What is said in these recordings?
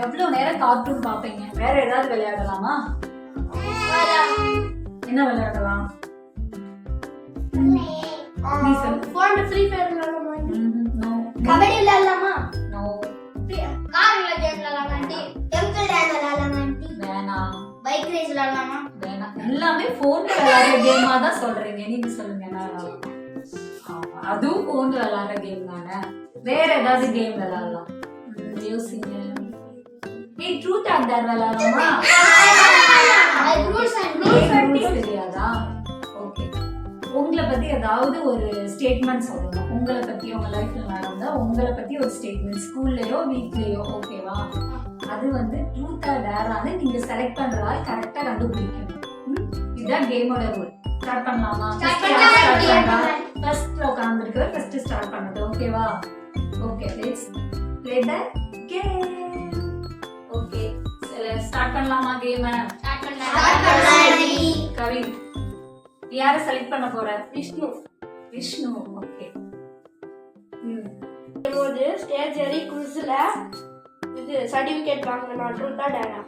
எவ்வளவு நேரம் கார்ட்டூன் பாப்பீங்க? வேற ஏதாவது விளையாடலாமா? என்ன விளையாடலாம்? ஃப்ரீ ஃபயர் விளையாடலாமா? கபடி விளையாடலாமா? நோ. கார் விளையாடலாமா? டெம்பிள் ரன் விளையாடலாமா? வேணாம். பைக் ரேஸ் விளையாடலாமா? வேணாம். எல்லாமே போன்ல விளையாடுற கேமா தான் சொல்றீங்க. நீங்க சொல்லுங்க என்ன விளையாடலாம்? அதுவும் போன்ல விளையாடுற கேம் தானே. வேற ஏதாவது கேம் விளையாடலாம். யோசிங்க. ஏய் ட்ரூத் ஆர் டேர் விளையாடலாமா? ரூல்ஸ் தெரியாதா? ஓகே. உங்களை பத்தி ஏதாவது ஒரு ஸ்டேட்மெண்ட் சொல்லணும். உங்களை பத்தி உங்க லைஃப்ல நடந்தா உங்களை பத்தி ஒரு ஸ்டேட்மெண்ட் ஸ்கூல்லயோ வீட்லயோ, ஓகேவா? அது வந்து ட்ரூத் ஆர் டேரான்னு நீங்க செலக்ட் பண்றதா கரெக்டா கண்டுபிடிக்கணும். இதுதான் கேமோட ரூல். ஸ்டார்ட் பண்ணலாமா? ஃபர்ஸ்ட் உட்கார்ந்திருக்கிற ஃபர்ஸ்ட் ஸ்டார்ட் பண்ணது, ஓகேவா? Okay, let's play the game. Okay, start பண்ணலாமா கேம்? ஸ்டார்ட் பண்ணலாம். கவின், யாரை செலக்ட் பண்ண போற? விஷ்ணு. விஷ்ணு, ஓகே. ஒரு ஸ்டேஜ் ஏறி குவிஸ்ல இது சர்டிபிகேட் வாங்கணும். ட்ரூத்தா டேரா?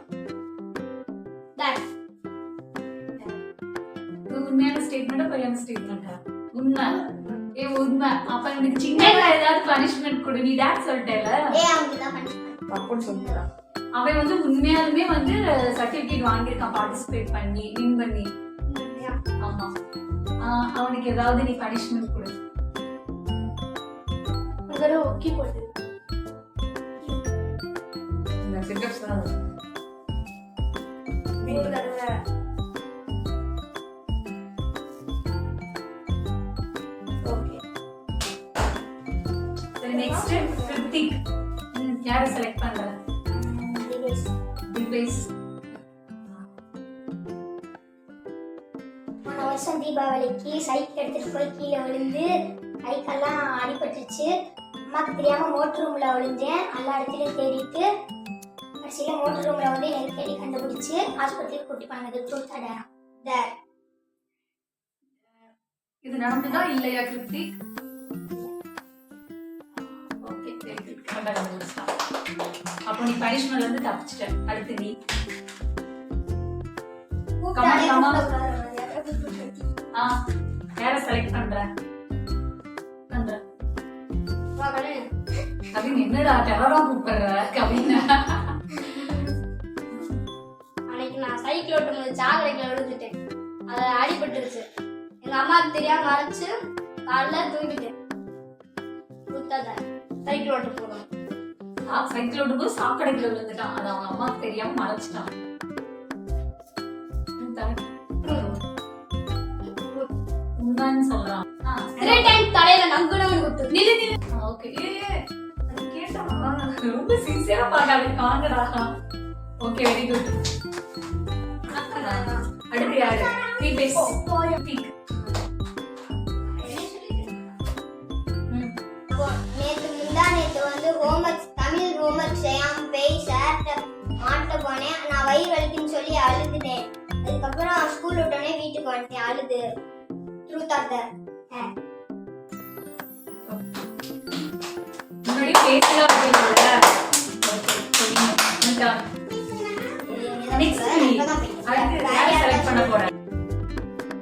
தட் உண்மையான ஸ்டேட்மெண்ட் பொய்யான ஸ்டேட்மெண்ட்? உண்மை. ஏ உண்மை. அப்ப எனக்கு சின்னதா ஏதாவது பனிஷ்மெண்ட் கொடு. நீ டாட் சொல்லிட்டேல. அவனுக்கு தான் பனிஷ்மெண்ட். தப்புன்னு சொல்றான். அவன் வந்து உண்மையாலுமே வந்து சர்டிபிகேட் வாங்கியிருக்கான் பார்ட்டிசிபேட் பண்ணி, வின் பண்ணி. ஆமா. அவனுக்கு ஏதாவது நீ பனிஷ்மெண்ட் கொடு. அதோட ஓகே போடு. இந்த சிட்டப்ஸ் தான். ஒரு தடவை ஓகே. சரி, நெக்ஸ்ட் கிருத்திக். யாரை செலக்ட் பண்ற? திபேஷ். போன வருஷம் தீபாவளிக்கு சைக்கிள் எடுத்துட்டு போய் கீழே விழுந்து கைக்கெல்லாம் அடிபட்டுச்சு. அம்மாக்கு தெரியாம மோட்டர் ரூம்ல விழுந்தேன். எல்லா இடத்துலயும் தேடிட்டு கடைசியில மோட்டர் ரூம்ல வந்து எனக்கு தேடி கண்டுபிடிச்சு ஆஸ்பத்திரிக்கு கூட்டி போனாங்க. ட்ரூத்தா டேரா? இது நடந்ததா இல்லையா கிருத்திக்? Okay, very good. அப்போ நீ பனிஷ்மென்ட்ல இருந்து தப்பிச்சிட்ட. அடுத்து நீ யாரை செலக்ட் பண்ற? கவின், என்னடா டெரரா கூப்பிடுற கவின்? அன்னைக்கு நான் சைக்கிள் ஓட்டும்போது சாக்கடைக்குள்ள விழுந்துட்டேன். அது அடிபட்டுருச்சு. எங்க அம்மாவுக்கு தெரியாம மறைச்சு காலைல தூங்கிட்டேன். சைக்கிள் ஓட்ட போகணும். சைக்கிள் ஓட்டும்போது சாக்கடைக்குள்ள விழுந்துட்டான். அது அவங்க அம்மாவுக்கு தெரியாம மறைச்சிட்டான். உண்மைன்னு சொல்றான். தலையில நங்குனவன் குத்து. ஓகே. கேட்டா ரொம்ப சின்சியரா பாக்காது. காங்கடா. Okay, very good. அடுத்து யாரு? திபேஷ். நேத்து வந்து ஹோம்வொர்க் தமிழ் ஹோம்வொர்க் செய்யாம போய் சார்ட்ட மாட்ட போனேன். நான் வயிறு வலிக்குன்னு சொல்லி அழுதுட்டேன். அதுக்கப்புறம் ஸ்கூல் விட்டோடனே வீட்டுக்கு வந்துட்டேன் அழுது. Truth or dare? முன்னாடி பேசல அப்படிங்கல. ஓகே, சரிங்க. நெக்ஸ்ட் நீ அடுத்து யாரை செலக்ட் பண்ண போற?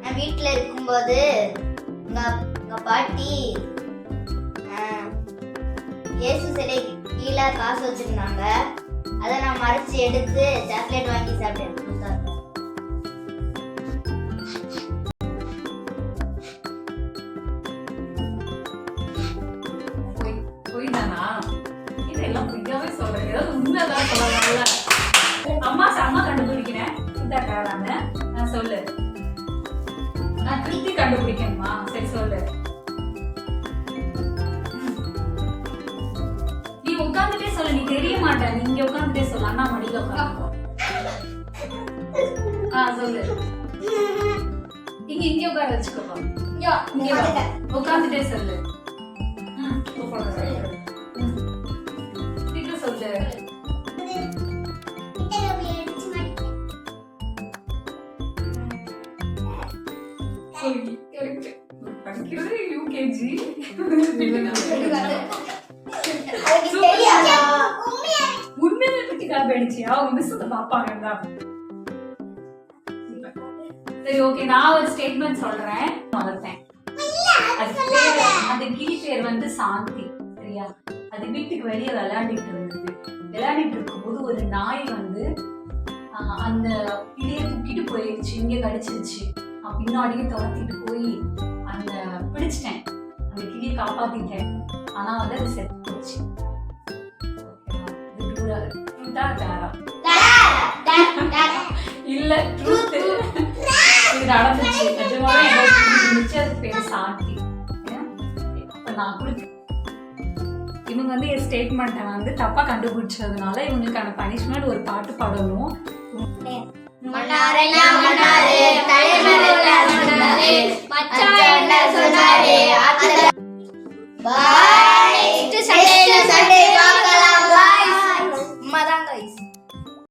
நான் வீட்ல இருக்கும்போது எங்க பாட்டி இயேசு சிலை கீழே காசு வச்சிருந்தாங்க. அதை நான் மறைச்சு எடுத்து சாக்லேட் வாங்கி சாப்பிட்டேன். போய்தானா? இதெல்லாம் பொய்யாவே சொல்றேன். ஏதாவது உண்மைதான் சொல்லலாம்ல. அம்மா கண்டுபிடிக்கிறேன். இதாக்காரான்னு நான் சொல்லு. நான் திருத்தி கண்டுபிடிக்கணுமா? சரி சொல்லு. நீ உட்காந்துட்டே சொல்லு. நீ தெரிய மாட்டேன். நீ இங்க உட்காந்துட்டே சொல்லு. அண்ணா மடியில உட்காந்து சொல்லு. இங்க உட்கார வச்சுக்கோப்பா. உட்காந்துட்டே சொல்லு. சொல்லு. படிக்கிறது யூகே கேஜி அதுக்கு தெரியாதா? உண்மையிலே குட்டி காப்பி அடிச்சியா அவங்க மிஸ் அதை பாப்பாங்க. சரி ஓகே, நான் ஒரு ஸ்டேட்மெண்ட் சொல்றேன். வளர்த்தேன் அந்த கிளி பேர் வந்து சாந்தி. சரியா? அது வீட்டுக்கு வெளியே விளையாடிட்டு இருந்தது. விளையாடிட்டு இருக்கும்போது ஒரு நாய் வந்து அந்த கிளியை தூக்கிட்டு போயிடுச்சு, இங்க கடிச்சிருச்சு. பின்னாடியே துரத்திட்டு போய் அந்த பிடிச்சிட்டேன், அந்த கிளியை காப்பாத்திட்டேன். ஆனா வந்து அது செத்து போச்சு. இல்ல ட்ரூத், இது நடந்துச்சு நிஜமாவே. எனக்கு அது பேரு சாந்தி. நான் குடிச்சு இவங்க வந்து என் ஸ்டேட்மெண்ட்டை வந்து தப்பா கண்டுபிடிச்சதுனால இவங்களுக்கான பனிஷ்மெண்ட் ஒரு பாட்டு பாடணும். மன்னாரையா மன்னாரே தலைமறையா சொன்னாரே மச்சான் என்ன சொன்னாரே